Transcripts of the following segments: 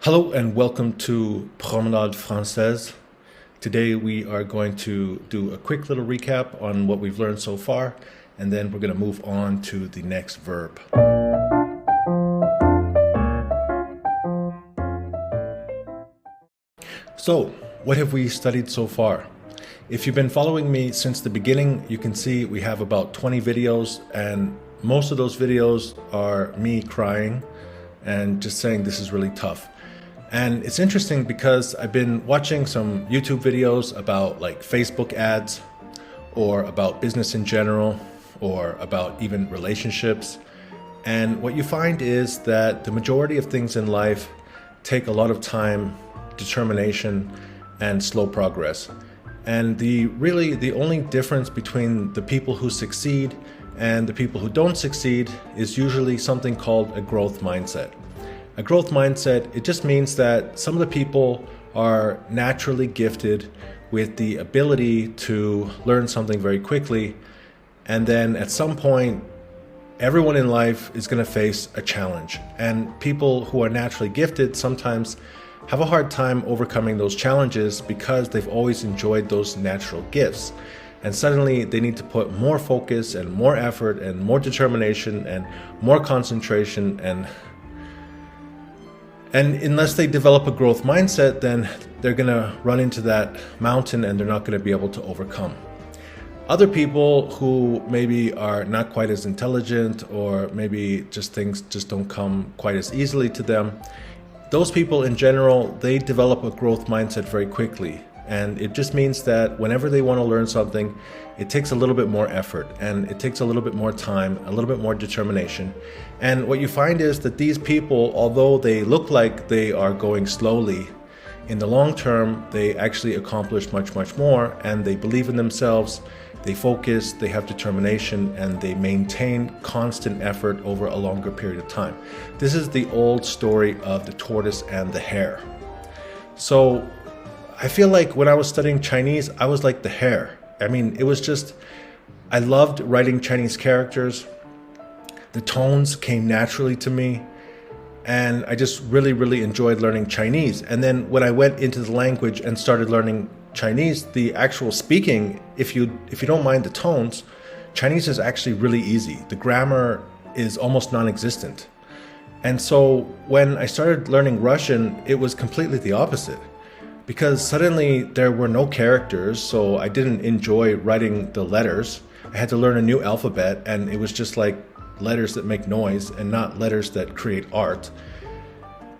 Hello and welcome to Promenade Française. Today we are going to do a quick little recap on what we've learned so far, and then we're going to move on to the next verb. So, what have we studied so far? If you've been following me since the beginning, you can see we have about 20 videos, and most of those videos are me crying and just saying this is really tough. And it's interesting because I've been watching some YouTube videos about like Facebook ads or about business in general or about even relationships. And what you find is that the majority of things in life take a lot of time, determination, and slow progress. And the only difference between the people who succeed and the people who don't succeed is usually something called a growth mindset. A growth mindset, it just means that some of the people are naturally gifted with the ability to learn something very quickly, and then at some point, everyone in life is going to face a challenge. And people who are naturally gifted sometimes have a hard time overcoming those challenges because they've always enjoyed those natural gifts. And suddenly they need to put more focus and more effort and more determination and more concentration, and unless they develop a growth mindset, then they're going to run into that mountain and they're not going to be able to overcome. Other people who maybe are not quite as intelligent, or maybe just things just don't come quite as easily to them, those people in general, they develop a growth mindset very quickly. And it just means that whenever they want to learn something, it takes a little bit more effort and it takes a little bit more time, a little bit more determination. And what you find is that these people, although they look like they are going slowly, in the long term, they actually accomplish much, much more, and they believe in themselves, they focus, they have determination, and they maintain constant effort over a longer period of time. This is the old story of the tortoise and the hare. So I feel like when I was studying Chinese, I was like the hare. I mean, it was just, I loved writing Chinese characters. The tones came naturally to me, and I just really enjoyed learning Chinese. And then when I went into the language and started learning Chinese, the actual speaking, if you don't mind the tones, Chinese is actually really easy. The grammar is almost non-existent. And so when I started learning Russian, it was completely the opposite. Because suddenly there were no characters, so I didn't enjoy writing the letters. I had to learn a new alphabet, and it was just like letters that make noise and not letters that create art.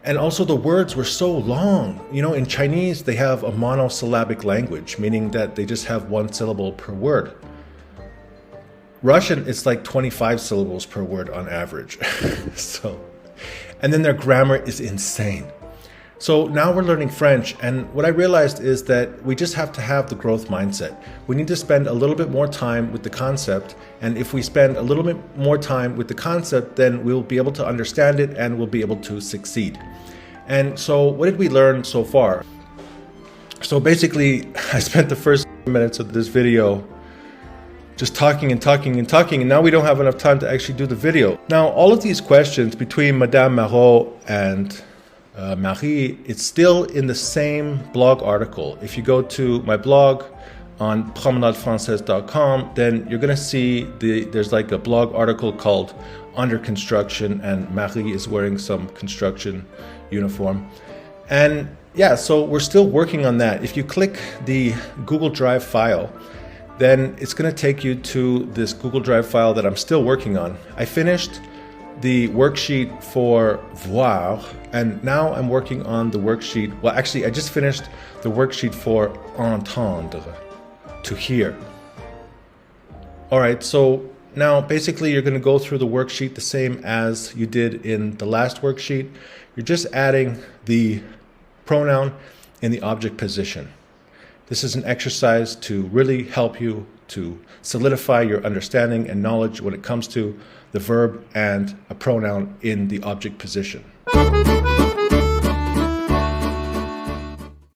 And also the words were so long. You know, in Chinese, they have a monosyllabic language, meaning that they just have one syllable per word. Russian, it's like 25 syllables per word on average. And then their grammar is insane. So now we're learning French, and what I realized is that we just have to have the growth mindset. We need to spend a little bit more time with the concept, and if we spend a little bit more time with the concept, then we'll be able to understand it and we'll be able to succeed. And so what did we learn so far? So basically, I spent the first minutes of this video just talking, and now we don't have enough time to actually do the video. Now, all of these questions between Madame Marot and Marie, it's still in the same blog article. If you go to my blog on promenadefrancaise.com, then you're going to see there's like a blog article called Under Construction, and Marie is wearing some construction uniform. And yeah, so we're still working on that. If you click the Google Drive file, then it's going to take you to this Google Drive file that I'm still working on. I finished the worksheet for voir, and now I'm working on the worksheet. Well, actually, I just finished the worksheet for entendre, to hear. All right, so now basically you're going to go through the worksheet the same as you did in the last worksheet. You're just adding the pronoun in the object position. This is an exercise to really help you to solidify your understanding and knowledge when it comes to the verb and a pronoun in the object position.